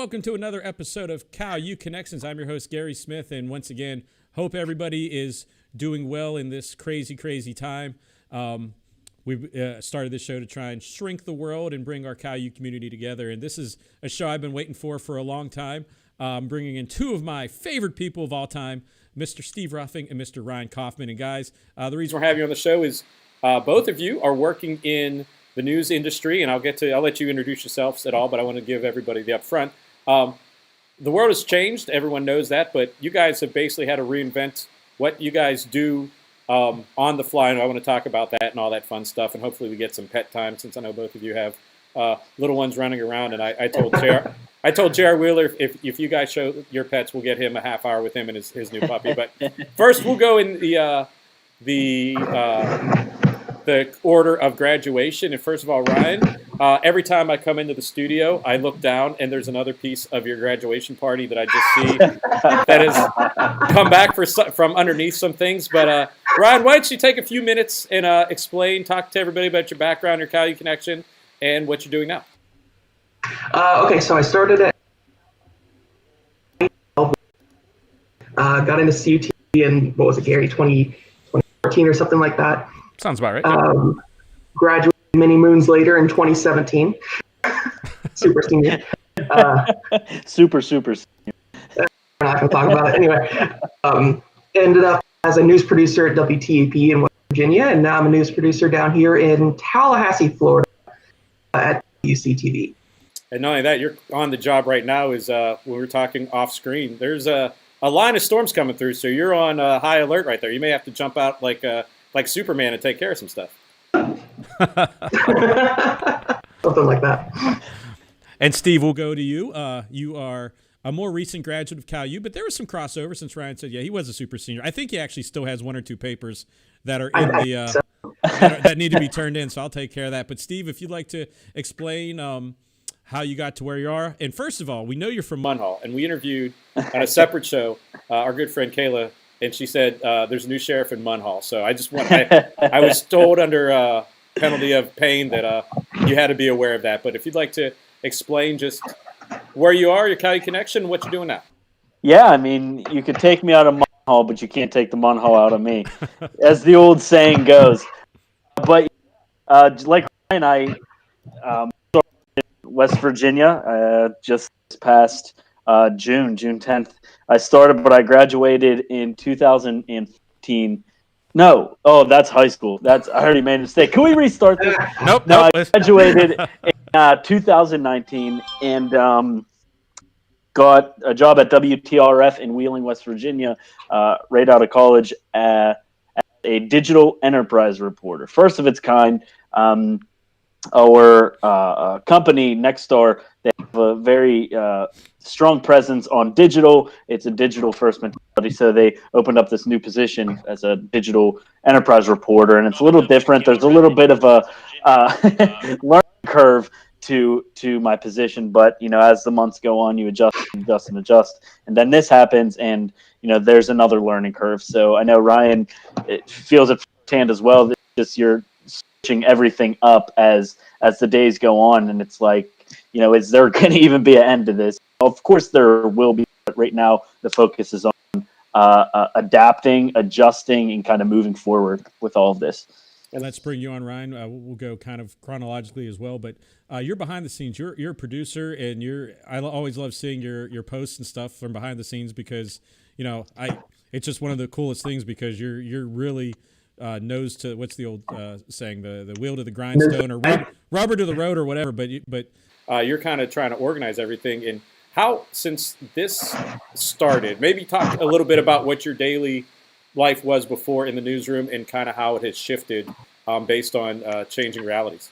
welcome to another episode of KAU Connections. I'm your host, Gary Smith, and once again, hope everybody is doing well in this crazy, crazy time. We've started this show to try and shrink the world and bring our KAU community together, and this is a show I've been waiting for a long time. Bringing in two of my favorite people of all time, Mr. Steve Ruffing and Mr. Ryan KAUFMAN. And guys, the reason we're having you on the show is both of you are working in the news industry, and I'll let you introduce yourselves at all, but I want to give everybody the upfront. The world has changed, everyone knows that, but you guys have basically had to reinvent what you guys do on the fly, and I want to talk about that and all that fun stuff, and hopefully we get some pet time since I know both of you have little ones running around, and I told J.R. Wheeler if you guys show your pets, we'll get him a half hour with him and his new puppy. But first, we'll go in the order of graduation. And first of all, Ryan, every time I come into the studio, I look down and there's another piece of your graduation party that I just see that has come back from underneath some things. But Ryan, why don't you take a few minutes and talk to everybody about your background, your KAU connection, and what you're doing now. Okay, so I started at got into CUT in, what was it, Gary, 2014 or something like that. Sounds about right. Graduated many moons later in 2017. Super senior. Super senior. We're not going to talk about it. Anyway, ended up as a news producer at WTAP in West Virginia, and now I'm a news producer down here in Tallahassee, Florida at UCTV. And not only that, you're on the job right now is when we're talking off screen. There's a line of storms coming through, so you're on high alert right there. You may have to jump out like Superman and take care of some stuff. Something like that. And Steve, we'll go to you. You are a more recent graduate of KAU, but there was some crossover since Ryan said, yeah, he was a super senior. I think he actually still has one or two papers that are in that need to be turned in, so I'll take care of that. But Steve, if you'd like to explain how you got to where you are. And first of all, we know you're from Munhall, and we interviewed on a separate show our good friend Kayla, and she said there's a new sheriff in Munhall. So I was told under penalty of pain that you had to be aware of that. But if you'd like to explain just where you are, your KAU connection, what you're doing now. Yeah, I mean, you could take me out of Munhall, but you can't take the Munhall out of me, as the old saying goes. But like Ryan, I started in West Virginia just past June 10th. I started, but I graduated in 2015. No, that's high school. I already made a mistake. Can we restart this? Nope. I graduated in 2019 and got a job at WTRF in Wheeling, West Virginia, right out of college as a digital enterprise reporter. First of its kind. Our company, Nexstar, they have a very strong presence on digital. It's a digital-first mentality, so they opened up this new position as a digital enterprise reporter, and it's a little different. There's a little bit of a learning curve to my position, but as the months go on, you adjust, and then this happens, and there's another learning curve. So I know Ryan feels it firsthand as well. Just you're switching everything up as the days go on, and it's like, is there going to even be an end to this? Of course there will be, but right now the focus is on adapting, adjusting, and kind of moving forward with all of this. And let's bring you on, Ryan. We'll go kind of chronologically as well, but you're behind the scenes. You're a producer, and I always love seeing your posts and stuff from behind the scenes because it's just one of the coolest things because you're really nose to what's the old saying, the wheel to the grindstone or rubber to the road or whatever. But you're kind of trying to organize everything. And how, since this started, maybe talk a little bit about what your daily life was before in the newsroom and kind of how it has shifted based on changing realities.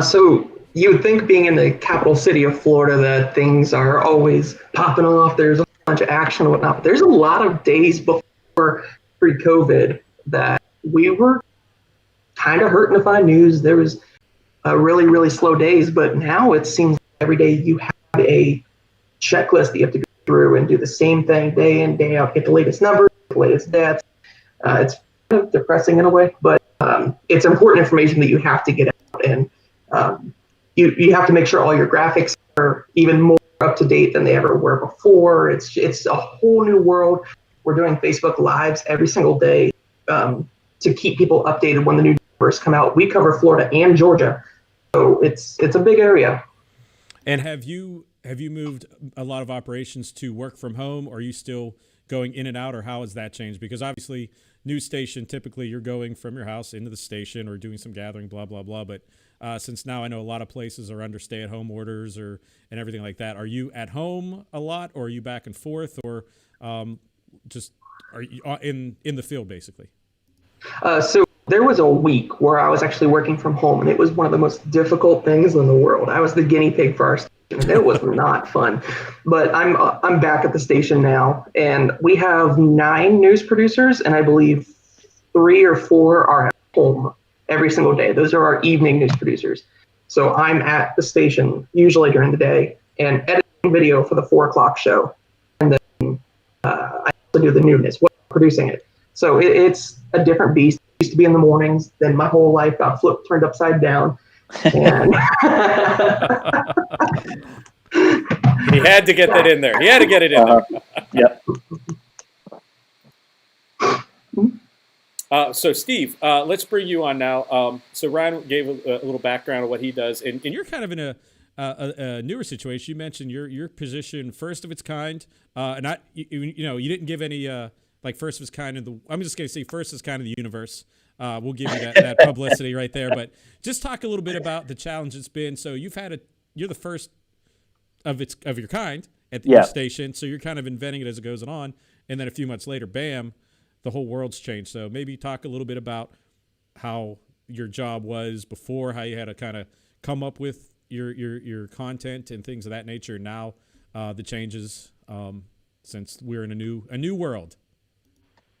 So you would think being in the capital city of Florida that things are always popping off. There's a bunch of action and whatnot. But there's a lot of days before pre-COVID that we were kind of hurting to find news. There was really, really slow days, but now it seems like every day you have a checklist that you have to go through and do the same thing day in, day out, get the latest numbers, the latest stats. It's kind of depressing in a way, but it's important information that you have to get out, and you have to make sure all your graphics are even more up to date than they ever were before. It's a whole new world. We're doing Facebook Lives every single day to keep people updated when the new numbers come out. We cover Florida and Georgia, so it's a big area. And have you moved a lot of operations to work from home, or are you still going in and out, or how has that changed? Because obviously, news station, typically you're going from your house into the station or doing some gathering, blah, blah, blah. But since now I know a lot of places are under stay-at-home orders and everything like that, are you at home a lot, or are you back and forth, or just are you in the field, basically? So there was a week where I was actually working from home, and it was one of the most difficult things in the world. I was the guinea pig for our station, and it was not fun. But I'm back at the station now, and we have 9 news producers, and I believe 3 or 4 are at home every single day. Those are our evening news producers. So I'm at the station usually during the day and editing video for the 4 o'clock show, and then I also do the newness, producing it. So it's a different beast. It used to be in the mornings, then my whole life got turned upside down. And he had to get that in there. He had to get it in there. Yep. So Steve, let's bring you on now. So Ryan gave a little background of what he does, and you're kind of in a newer situation. You mentioned your position, first of its kind, and you didn't give any like first of its kind in the. I'm just going to say first of its kind in the universe. We'll give you that publicity right there, but just talk a little bit about the challenge it's been. So you're the first of your kind at your station, so you're kind of inventing it as it goes on, and then a few months later, bam, the whole world's changed. So maybe talk a little bit about how your job was before, how you had to kind of come up with your content and things of that nature. Now the changes since we're in a new world.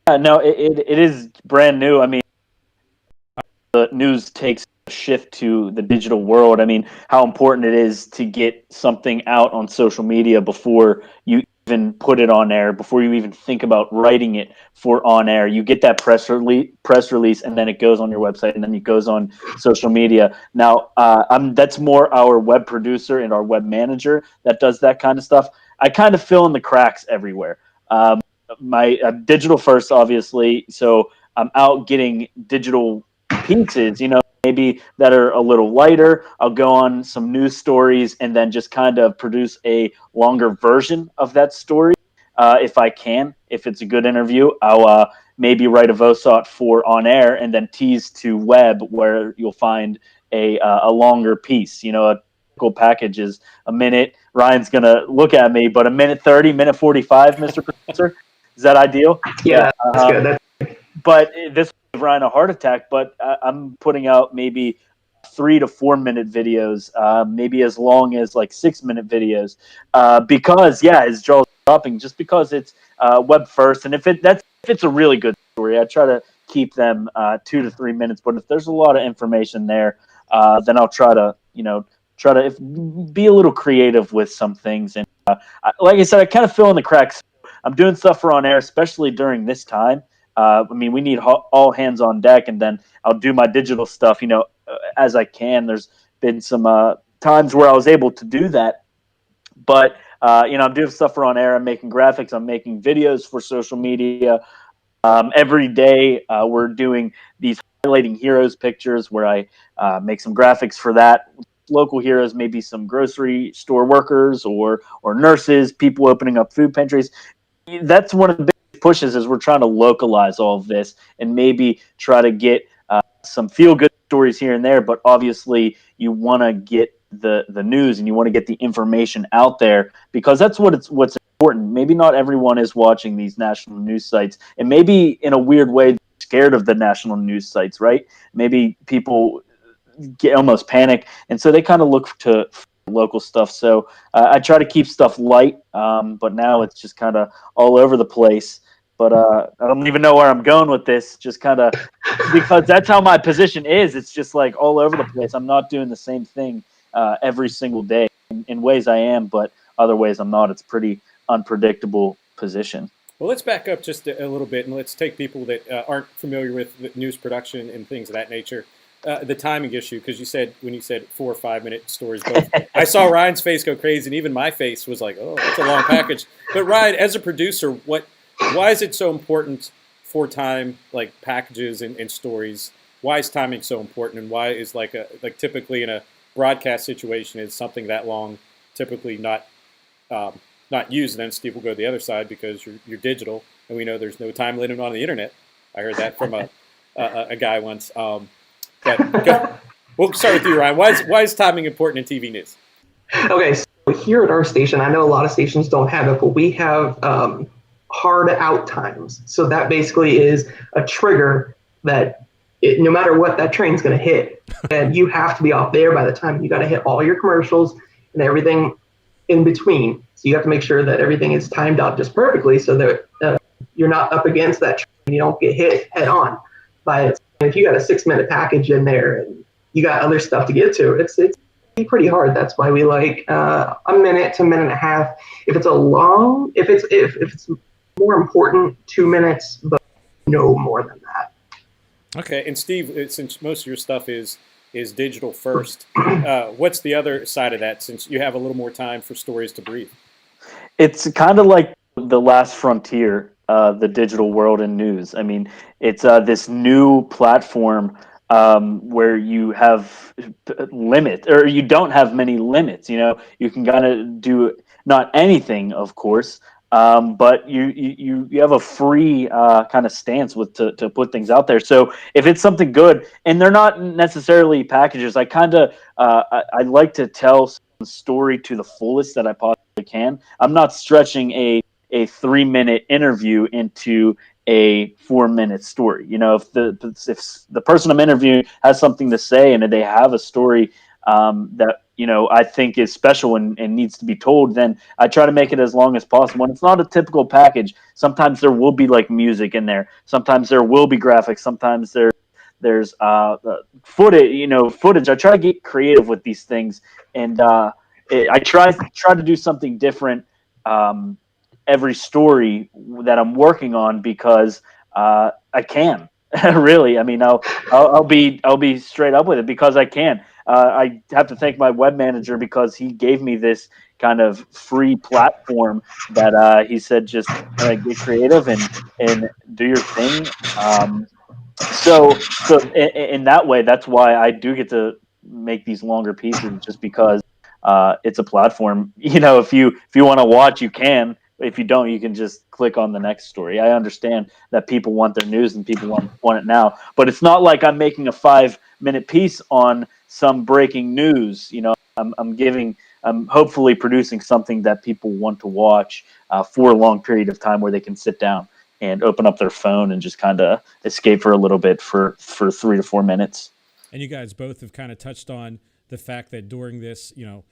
No, it is brand new. I mean, the news takes a shift to the digital world. I mean, how important it is to get something out on social media before you even put it on air, before you even think about writing it for on air. You get that press release, and then it goes on your website, and then it goes on social media. Now, that's more our web producer and our web manager that does that kind of stuff. I kind of fill in the cracks everywhere. My digital first, obviously, so I'm out getting digital pieces, maybe that are a little lighter. I'll go on some news stories and then just kind of produce a longer version of that story if I can. If it's a good interview, I'll maybe write a VOSOT for on air and then tease to web where you'll find a longer piece. A typical package is a minute. Ryan's going to look at me, but a minute 30, minute 45, Mr. Professor. Is that ideal? Yeah, that's good. But this gave Ryan a heart attack, but I'm putting out maybe 3 to 4 minute videos, maybe as long as like 6-minute videos, because his jaw's dropping just because it's web first. And if it's a really good story, I try to keep them 2 to 3 minutes. But if there's a lot of information there, then I'll try to be a little creative with some things. And like I said, I kind of fill in the cracks. I'm doing stuff for on air, especially during this time. I mean, we need all hands on deck, and then I'll do my digital stuff, as I can. There's been some times where I was able to do that, but I'm doing stuff for on air. I'm making graphics. I'm making videos for social media. Every day, we're doing these highlighting heroes pictures where I make some graphics for that. Local heroes, maybe some grocery store workers or nurses, people opening up food pantries. That's one of the big pushes, is we're trying to localize all of this and maybe try to get some feel-good stories here and there. But obviously, you want to get the news and you want to get the information out there, because that's what's important. Maybe not everyone is watching these national news sites, and maybe in a weird way scared of the national news sites, right? Maybe people get almost panic, and so they kind of look to local stuff. So I try to keep stuff light, but now it's just kind of all over the place. But I don't even know where I'm going with this, just kind of because that's how my position is. It's just like all over the place. I'm not doing the same thing every single day. In ways I am, but other ways I'm not. It's pretty unpredictable position. Well, let's back up just a little bit, and let's take people that aren't familiar with news production and things of that nature. the timing issue, because when you said 4 or 5 minute stories, both I saw Ryan's face go crazy, and even my face was like, "Oh, that's a long package." But Ryan, as a producer, why is it so important for time, like packages and stories? Why is timing so important, and why is like typically in a broadcast situation is something that long typically not used? And then Steve will go to the other side because you're digital, and we know there's no time limit on the internet. I heard that from a guy once. We'll start with you, Ryan. Why is timing important in TV news? Okay, so here at our station, I know a lot of stations don't have it, but we have hard out times. So that basically is a trigger that no matter what, that train's going to hit, and you have to be off there by the time you got to hit all your commercials and everything in between. So you have to make sure that everything is timed out just perfectly so that you're not up against that train and you don't get hit head on by it. And if you got a 6-minute package in there and you got other stuff to get to, it's pretty hard. That's why we like a minute to a minute and a half. If it's if it's more important, 2 minutes, but no more than that. Okay, and Steve, since most of your stuff is digital first, what's the other side of that? Since you have a little more time for stories to breathe, it's kind of like the last frontier, the digital world in news. I mean, it's this new platform where you have limit, or you don't have many limits. You know, you can kind of do not anything, of course. But you have a free kind of stance to put things out there. So if it's something good, and they're not necessarily packages, I like to tell the story to the fullest that I possibly can. I'm not stretching a 3-minute interview into a 4-minute story. You know, if the person I'm interviewing has something to say and they have a story that, you know, I think is special and needs to be told, then I try to make it as long as possible. And it's not a typical package. Sometimes there will be like music in there. Sometimes there will be graphics. Sometimes there's footage. I try to get creative with these things, and I try to do something different every story that I'm working on, because I can. Really, I mean, I'll be straight up with it, because I can. I have to thank my web manager, because he gave me this kind of free platform that he said, just get creative and do your thing. So in that way, that's why I do get to make these longer pieces, just because it's a platform. You know, if you want to watch, you can. If you don't, you can just click on the next story. I understand that people want their news and people want it now, but it's not like I'm making a 5-minute piece on some breaking news. You know, I'm hopefully producing something that people want to watch for a long period of time, where they can sit down and open up their phone and just kind of escape for a little bit for 3 to 4 minutes. And you guys both have kind of touched on the fact that during this, you know,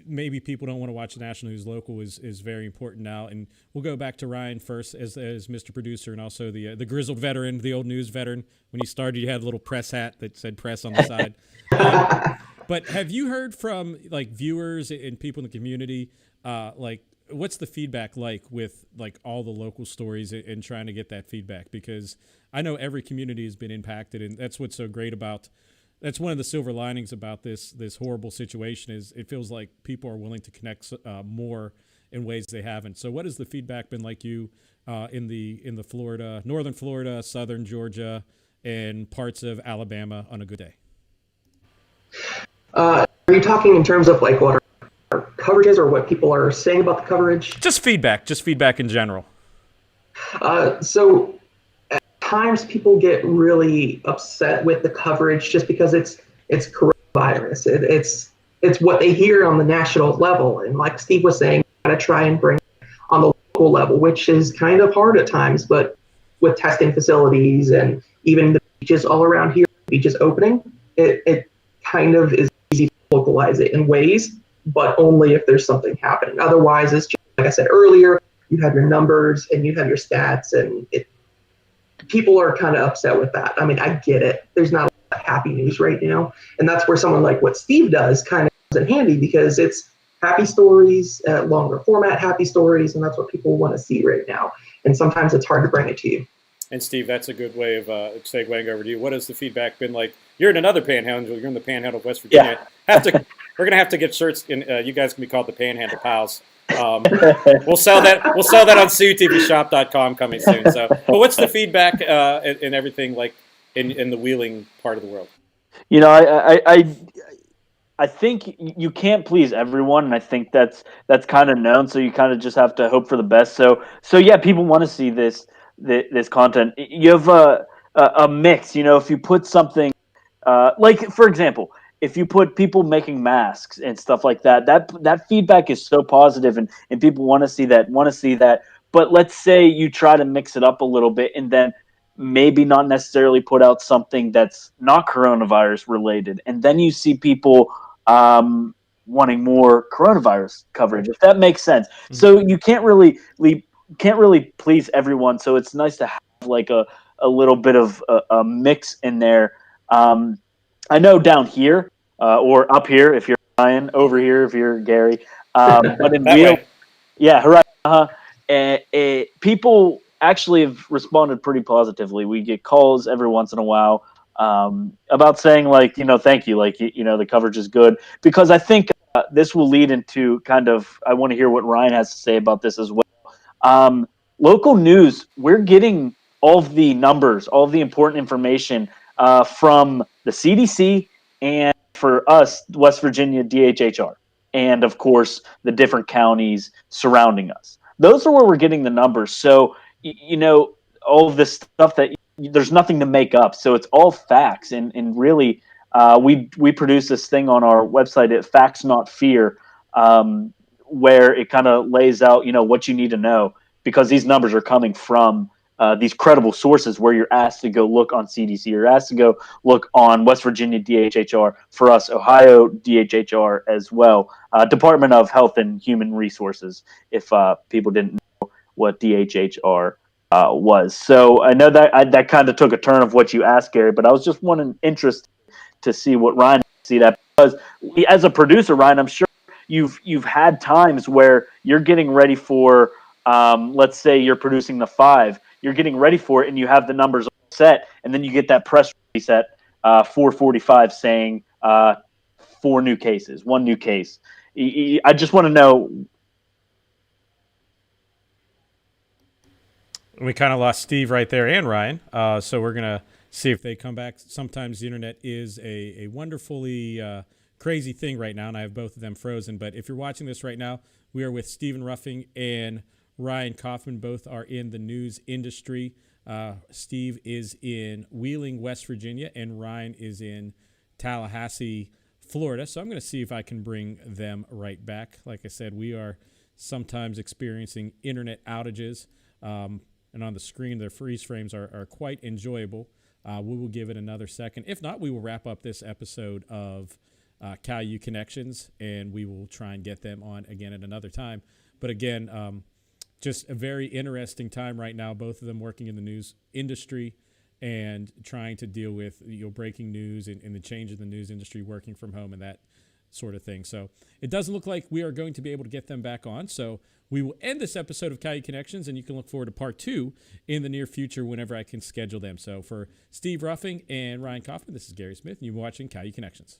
maybe people don't want to watch national news. Local is very important now. And we'll go back to Ryan first as Mr. Producer, and also the grizzled veteran, the old news veteran. When you started, you had a little press hat that said press on the side. But have you heard from like viewers and people in the community, like what's the feedback like with like all the local stories and trying to get that feedback? Because I know every community has been impacted, and that's what's so great about. That's one of the silver linings about this horrible situation, is it feels like people are willing to connect more in ways they haven't. So what has the feedback been like in the Florida, northern Florida, southern Georgia, and parts of Alabama on a good day? Are you talking in terms of like what our coverages, or what people are saying about the coverage? Just feedback in general. So at times people get really upset with the coverage just because it's coronavirus. It's what they hear on the national level, and like Steve was saying, gotta try and bring it on the local level, which is kind of hard at times. But with testing facilities and even the beaches all around here, beaches opening, it kind of is easy to localize it in ways, but only if there's something happening. Otherwise, it's just, like I said earlier, you have your numbers and you have your stats, and people are kind of upset with that. I mean, I get it. There's not a lot of happy news right now, and that's where someone like what Steve does kind of comes in handy, because it's happy stories, longer format happy stories, and that's what people want to see right now. And sometimes it's hard to bring it to you. And Steve, that's a good way of segueing over to you. What has the feedback been like? You're in another panhandle. You're in the panhandle of West Virginia. Yeah. We're gonna have to get shirts. You guys can be called the Panhandle Pals. We'll sell that. We'll sell that on CUTVShop.com coming soon. So, but what's the feedback and everything like in the Wheeling part of the world? You know, I think you can't please everyone, and I think that's kind of known. So you kind of just have to hope for the best. So yeah, people want to see this content. You have a mix. You know, if you put something like, for example, if you put people making masks and stuff like that, that feedback is so positive, and people want to see that. But let's say you try to mix it up a little bit, and then maybe not necessarily put out something that's not coronavirus related, and then you see people wanting more coronavirus coverage, if that makes sense. Mm-hmm. So you can't really please everyone. So it's nice to have like a little bit of a mix in there. I know down here or up here if you're Ryan, over here if you're Gary, but in real, yeah, right. People actually have responded pretty positively. We get calls every once in a while about saying like, thank you, like, the coverage is good, because I think this will lead into kind of, I want to hear what Ryan has to say about this as well. Local news, we're getting all of the numbers, all of the important information from the CDC and, for us, West Virginia DHHR, and of course the different counties surrounding us. Those are where we're getting the numbers. So, all of this stuff that there's nothing to make up. So it's all facts. And really, we produce this thing on our website at Facts Not Fear, where it kind of lays out, what you need to know, because these numbers are coming from these credible sources where you're asked to go look on CDC, you're asked to go look on West Virginia DHHR, for us, Ohio DHHR as well, Department of Health and Human Resources, if people didn't know what DHHR was. So I know that kind of took a turn of what you asked, Gary, but I was just interested to see what Ryan see that, because as a producer, Ryan, I'm sure you've had times where you're getting ready for, let's say you're producing the 5, you're getting ready for it, and you have the numbers all set, and then you get that press release at 4:45 saying 4 new cases, 1 new case. I just want to know. We kind of lost Steve right there, and Ryan. So we're going to see if they come back. Sometimes the internet is a wonderfully crazy thing right now, and I have both of them frozen. But if you're watching this right now, we are with Stephen Ruffing and Ryan KAUFMAN. Both are in the news industry. Steve is in Wheeling, West Virginia, and Ryan is in Tallahassee, Florida. So I'm going to see if I can bring them right back. Like I said, we are sometimes experiencing internet outages. And on the screen, their freeze frames are quite enjoyable. We will give it another second. If not, we will wrap up this episode of KAU Connections, and we will try and get them on again at another time. But again, just a very interesting time right now, both of them working in the news industry and trying to deal with breaking news and the change in the news industry, working from home and that sort of thing. So it doesn't look like we are going to be able to get them back on. So we will end this episode of KAU Connections, and you can look forward to part 2 in the near future whenever I can schedule them. So for Steve Ruffing and Ryan KAUFMAN, this is Gary Smith, and you're watching KAU Connections.